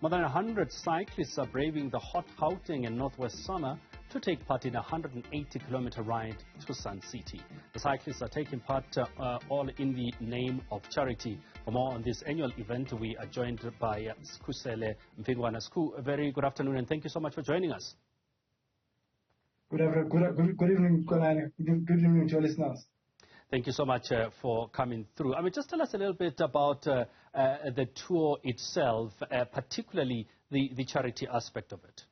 More than 100 cyclists are braving the hot Gauteng and North West summer to take part in a 180-kilometer ride to Sun City. The cyclists are taking part all in the name of charity. For more on this annual event, we are joined by Sikhusele Mfingwana. Siku, a very good afternoon and thank you so much for joining us. Good evening, Kolani. Good evening to your listeners. Thank you so much for coming through. I mean, just tell us a little bit about the tour itself, particularly the charity aspect of it.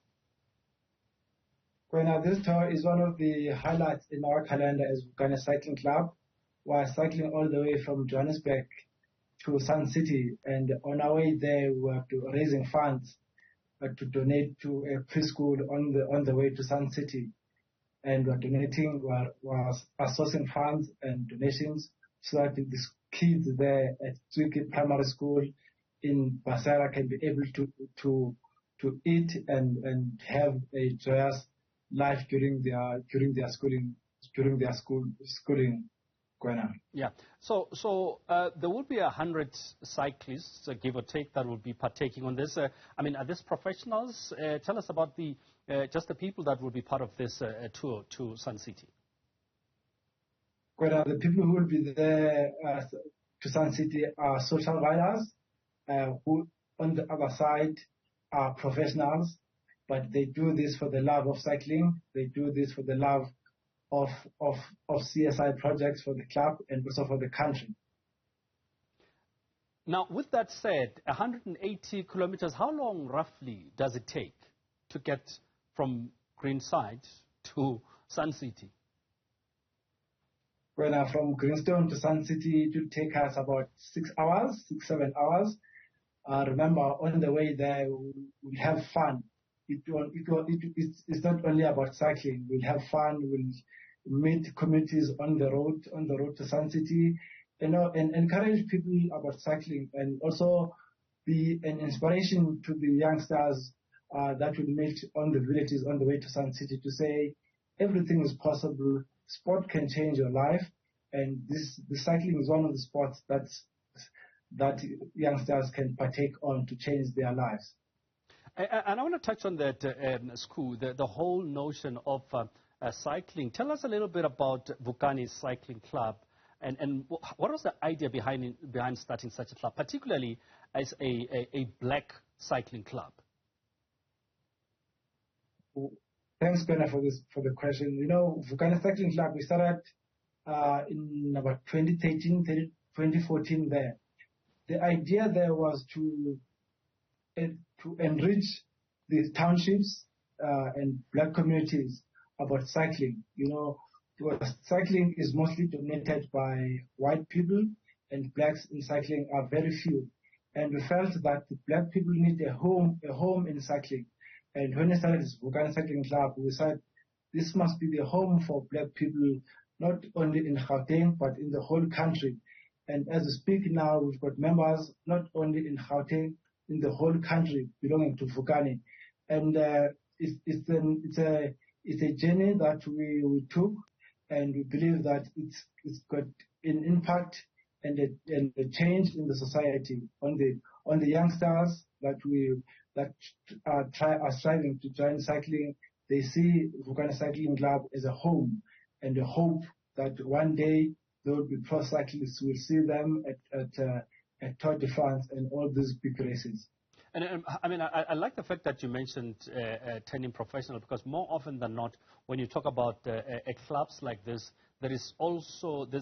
Well, this tour is one of the highlights in our calendar as Vukani Cycling Club. We're cycling all the way from Johannesburg to Sun City, and on our way there, we are raising funds to donate to a preschool on the way to Sun City. And we're donating, we're sourcing funds and donations so that the kids there at Twiki Primary School in Basara can be able to eat and have a joyous life during their schooling. Yeah. So there will be 100 cyclists, give or take, that will be partaking on this. I mean, are these professionals? Tell us about just the people that will be part of this tour to Sun City. Well, the people who will be there to Sun City are social riders, who on the other side are professionals, but they do this for the love of cycling. They do this for the love of CSI projects for the club and also for the country. Now, with that said, 180 kilometers, how long roughly does it take to get from Greenside to Sun City? Well, from Greenstone to Sun City, it will take us about 7 hours. Remember, on the way there, we'll have fun. It's not only about cycling. We'll have fun. We'll meet communities on the road to Sun City, and encourage people about cycling, and also be an inspiration to the youngsters that will meet on the villages on the way to Sun City to say everything is possible. Sport can change your life, and the cycling is one of the sports that youngsters can partake on to change their lives. And I want to touch on that, Siku, the whole notion of cycling. Tell us a little bit about Vukani Cycling Club, and what was the idea behind starting such a club, particularly as a black cycling club? Thanks, Bena, for the question. You know, Vukani Cycling Club, we started in about 2013, 2014 there. The idea there was to enrich the townships and black communities about cycling. You know, cycling is mostly dominated by white people, and blacks in cycling are very few. And we felt that the black people need a home in cycling. And when we started this Vukani Cycling Club, we said this must be the home for black people, not only in Gauteng, but in the whole country. And as we speak now, we've got members not only in Gauteng, in the whole country belonging to Vukani. And it's a journey that we took, and we believe that it's got an impact and a change in the society on the youngsters that are striving to join cycling. They see Vukani Cycling Club as a home, and a hope that one day there will be pro cyclists. We'll see them at Tour de France and all these big races. And I mean, I like the fact that you mentioned turning professional, because more often than not, when you talk about clubs like this, there's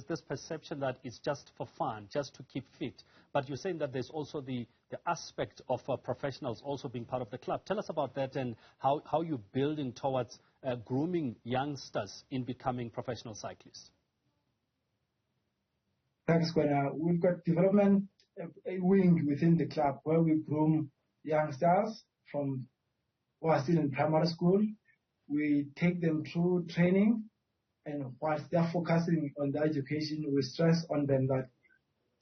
this perception that it's just for fun, just to keep fit. But you're saying that there's also the aspect of professionals also being part of the club. Tell us about that and how you're building towards grooming youngsters in becoming professional cyclists. Thanks, Gwena. We've got development a wing within the club where we groom youngsters who are still in primary school. We take them through training, and whilst they're focusing on their education, we stress on them that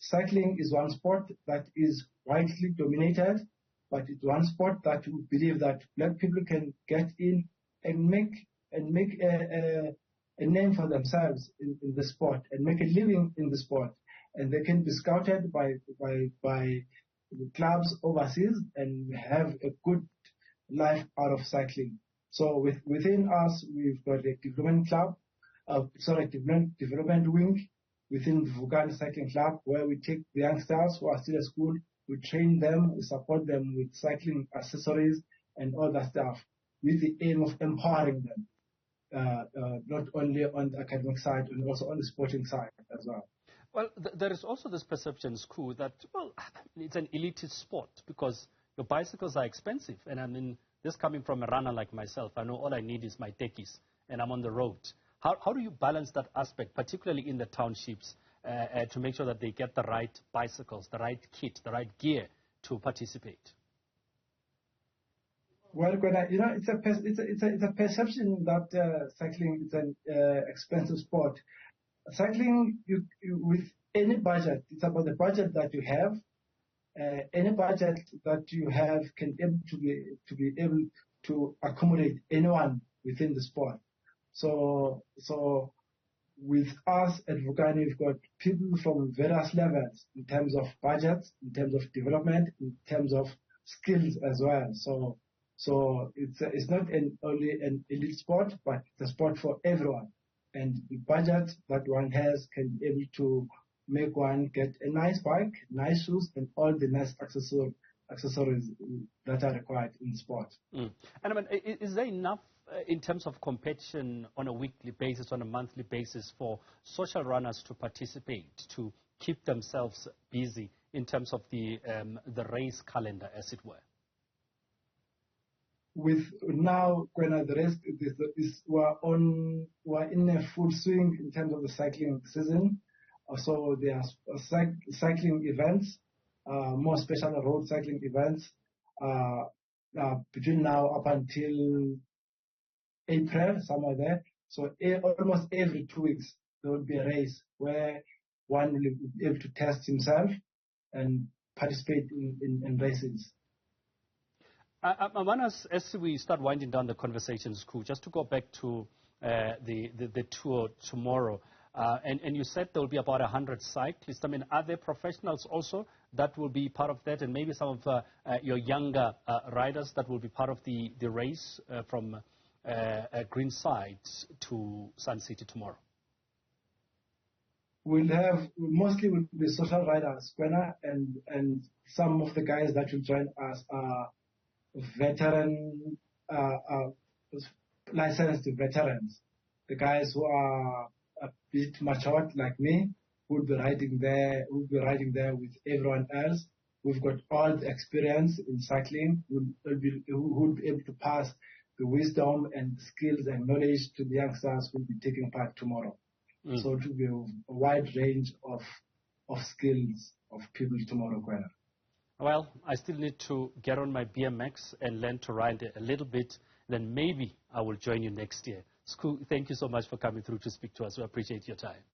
cycling is one sport that is widely dominated, but it's one sport that we believe that black people can get in and make a name for themselves in the sport and make a living in the sport. And they can be scouted by clubs overseas and have a good life out of cycling. So within us, we've got a development club, development wing within the Vukani Cycling Club, where we take the youngsters who are still at school, we train them, we support them with cycling accessories and all that stuff, with the aim of empowering them, not only on the academic side, and also on the sporting side as well. Well, there is also this perception, Sikhusele, that, well, it's an elitist sport because your bicycles are expensive. And I mean, this coming from a runner like myself, I know all I need is my tekkies, and I'm on the road. How do you balance that aspect, particularly in the townships, to make sure that they get the right bicycles, the right kit, the right gear to participate? Well, it's a perception that cycling is an expensive sport. Cycling, with any budget, it's about the budget that you have. Any budget that you have can be able to accommodate anyone within the sport. So with us at Vukani, we've got people from various levels in terms of budgets, in terms of development, in terms of skills as well. So it's not only an elite sport, but it's a sport for everyone. And the budget that one has can be able to make one get a nice bike, nice shoes, and all the nice accessories that are required in sport. And I mean, is there enough in terms of competition on a weekly basis, on a monthly basis, for social runners to participate, to keep themselves busy in terms of the race calendar, as it were? With now, the rest we're in a full swing in terms of the cycling season. So there are cycling events, more special road cycling events, between now up until April, somewhere there. So almost every 2 weeks there will be a race where one will be able to test himself and participate in races. I want us, as we start winding down the conversation, Sikhusele, just to go back to the tour tomorrow. And you said there will be about 100 cyclists. I mean, are there professionals also that will be part of that, and maybe some of your younger riders that will be part of the race from Greenside to Sun City tomorrow? Mostly will be social riders, and some of the guys that will join us are veteran, licensed veterans. The guys who are a bit matured like me will be riding there with everyone else. We've got all the experience in cycling. Who will be able to pass the wisdom and skills and knowledge to the youngsters who will be taking part tomorrow. So it will be a wide range of skills of people tomorrow, Kwena. Well, I still need to get on my BMX and learn to ride a little bit. Then maybe I will join you next year. Sikhusele, thank you so much for coming through to speak to us. We appreciate your time.